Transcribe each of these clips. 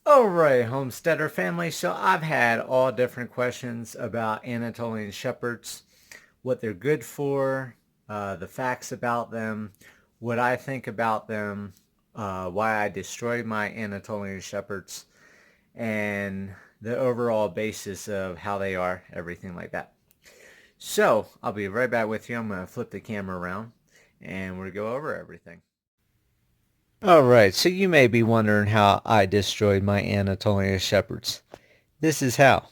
Alright, Homesteader family. So I've had all different questions about Anatolian Shepherds, what they're good for, the facts about them, what I think about them, why I destroyed my Anatolian Shepherds, and the overall basis of how they are, everything like that. So I'll be right back with you. I'm going to flip the camera around and we'll go over everything. Alright, so you may be wondering how I destroyed my Anatolian Shepherds. This is how.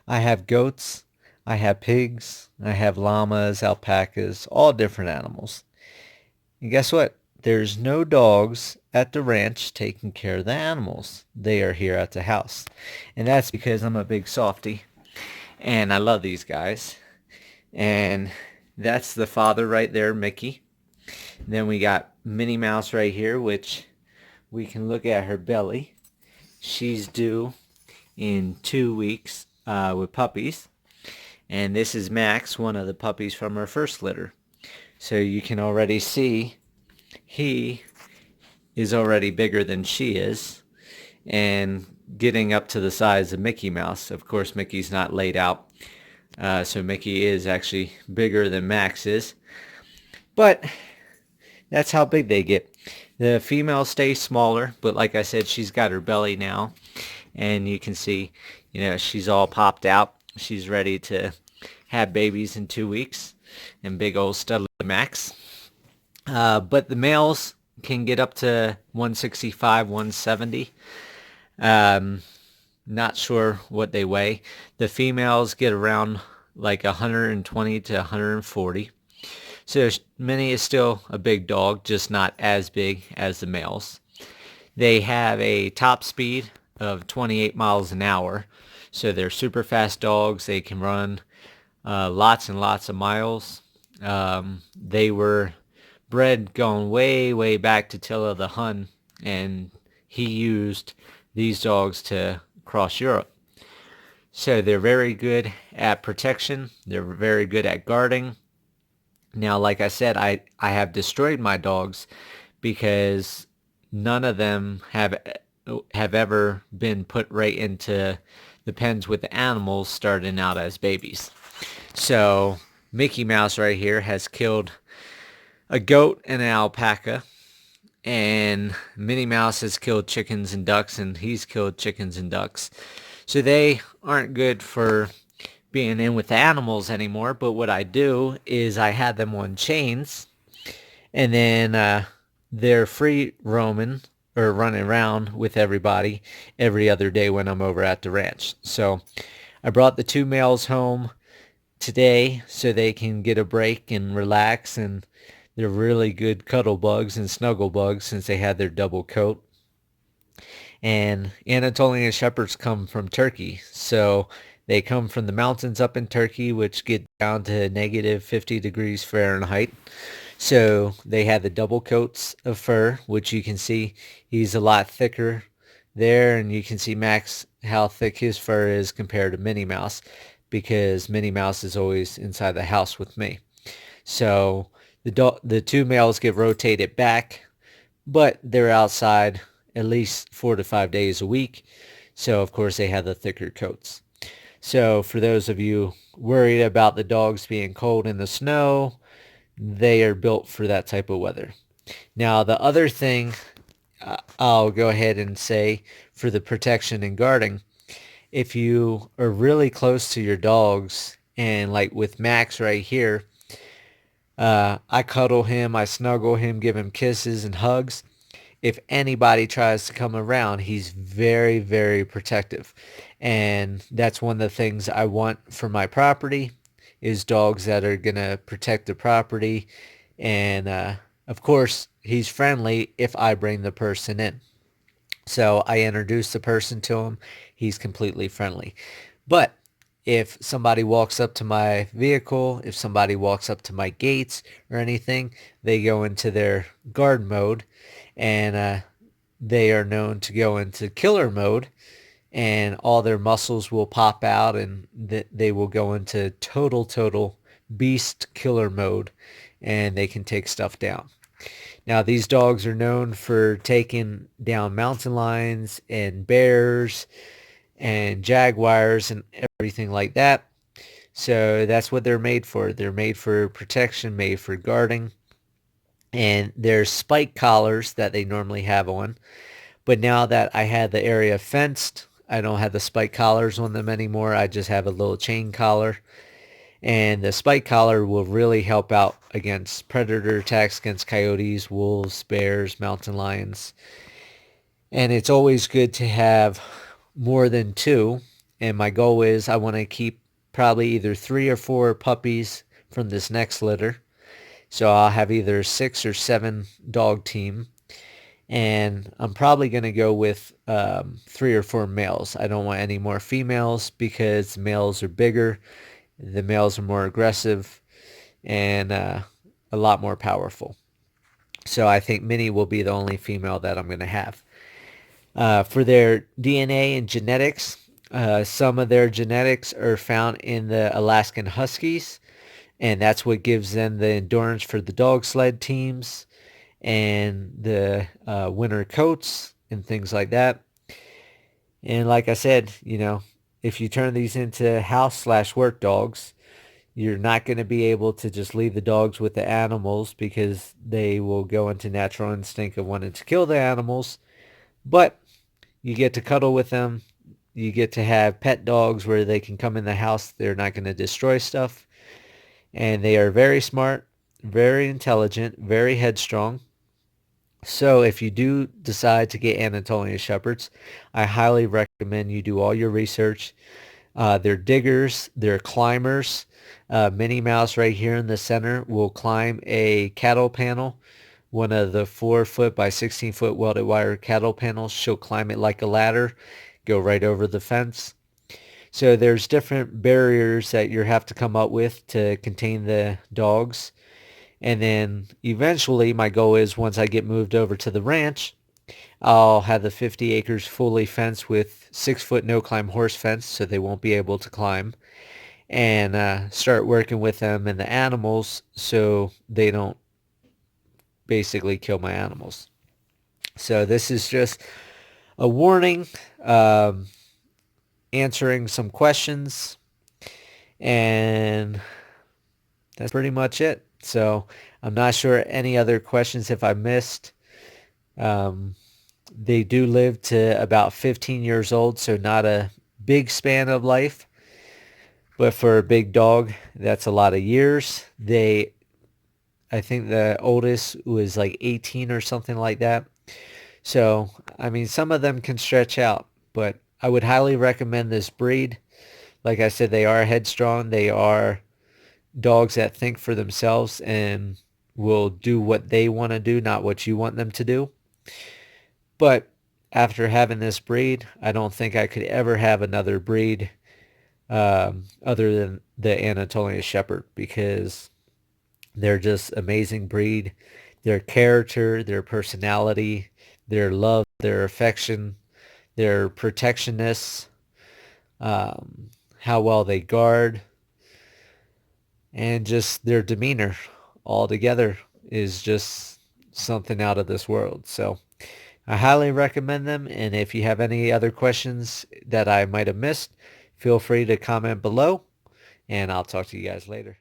I have goats, I have pigs, I have llamas, alpacas, all different animals. And guess what? There's no dogs at the ranch taking care of the animals. They are here at the house. And that's because I'm a big softie and I love these guys. And that's the father right there, Mickey. Then we got Minnie Mouse right here, which we can look at her belly. She's due in 2 weeks with puppies. And this is Max, one of the puppies from our first litter. So you can already see he is already bigger than she is and getting up to the size of Mickey Mouse. Of course, Mickey's not laid out. So Mickey is actually bigger than Max is. But that's how big they get. The female stays smaller, but like I said, she's got her belly now. And you can see, she's all popped out. She's ready to have babies in 2 weeks. And big old studly Max. But the males can get up to 165, 170. Not sure what they weigh. The females get around like 120 to 140. So Minnie is still a big dog, just not as big as the males. They have a top speed of 28 miles an hour. So they're super fast dogs. They can run lots and lots of miles. They were bred going way, way back to Attila the Hun, and he used these dogs to cross Europe. So they're very good at protection. They're very good at guarding. Now, like I said, I have destroyed my dogs because none of them have ever been put right into the pens with the animals starting out as babies. So Mickey Mouse right here has killed a goat and an alpaca, and Minnie Mouse has killed chickens and ducks, and he's killed chickens and ducks. So they aren't good for being in with the animals anymore, but what I do is I had them on chains, and then they're free roaming or running around with everybody every other day when I'm over at the ranch. So I brought the two males home today so they can get a break and relax, and they're really good cuddle bugs and snuggle bugs since they had their double coat. And Anatolian Shepherds come from Turkey, so they come from the mountains up in Turkey, which get down to negative 50 degrees Fahrenheit. So they had the double coats of fur, which you can see he's a lot thicker there, and you can see Max how thick his fur is compared to Minnie Mouse, because Minnie Mouse is always inside the house with me. So the two males get rotated back, but they're outside at least 4 to 5 days a week. So of course they have the thicker coats. So for those of you worried about the dogs being cold in the snow, they are built for that type of weather. Now the other thing I'll go ahead and say for the protection and guarding, if you are really close to your dogs, and like with Max right here, I cuddle him, I snuggle him, give him kisses and hugs. If anybody tries to come around, he's very, very protective. And that's one of the things I want for my property is dogs that are going to protect the property. And of course, he's friendly if I bring the person in. So I introduce the person to him. He's completely friendly. But if somebody walks up to my vehicle, if somebody walks up to my gates or anything, they go into their guard mode, and they are known to go into killer mode, and all their muscles will pop out, and they will go into total beast killer mode, and they can take stuff down. Now, these dogs are known for taking down mountain lions and bears and jaguars and everything like that. So that's what they're made for. They're made for protection, made for guarding. And there's spike collars that they normally have on. But now that I had the area fenced, I don't have the spike collars on them anymore. I just have a little chain collar. And the spike collar will really help out against predator attacks against coyotes, wolves, bears, mountain lions. And it's always good to have more than two. And my goal is I want to keep probably either 3 or 4 puppies from this next litter. So I'll have either 6 or 7 dog team. And I'm probably going to go with 3 or 4 males. I don't want any more females because males are bigger. The males are more aggressive and a lot more powerful. So I think Minnie will be the only female that I'm going to have. For their DNA and genetics, some of their genetics are found in the Alaskan Huskies, and that's what gives them the endurance for the dog sled teams and the winter coats and things like that. And like I said, if you turn these into house/work dogs, you're not going to be able to just leave the dogs with the animals because they will go into natural instinct of wanting to kill the animals. But you get to cuddle with them. You get to have pet dogs where they can come in the house. They're not going to destroy stuff. And they are very smart, very intelligent, very headstrong. So if you do decide to get Anatolian Shepherds, I highly recommend you do all your research. They're diggers, they're climbers. Minnie Mouse right here in the center will climb a cattle panel, one of the 4 foot by 16 foot welded wire cattle panels. She'll climb it like a ladder, go right over the fence. So there's different barriers that you have to come up with to contain the dogs. And then eventually my goal is once I get moved over to the ranch, I'll have the 50 acres fully fenced with 6 foot no climb horse fence so they won't be able to climb, and start working with them and the animals so they don't basically kill my animals. So this is just a warning, answering some questions, and that's pretty much it. So I'm not sure any other questions if I missed. They do live to about 15 years old, so not a big span of life. But for a big dog, that's a lot of years. I think the oldest was like 18 or something like that. So, I mean, some of them can stretch out, but I would highly recommend this breed. Like I said, they are headstrong. They are dogs that think for themselves and will do what they want to do, not what you want them to do. But after having this breed, I don't think I could ever have another breed other than the Anatolian Shepherd because they're just amazing breed. Their character, their personality, their love, their affection, their protectionness, how well they guard, and just their demeanor altogether is just something out of this world. So I highly recommend them. And if you have any other questions that I might have missed, feel free to comment below, and I'll talk to you guys later.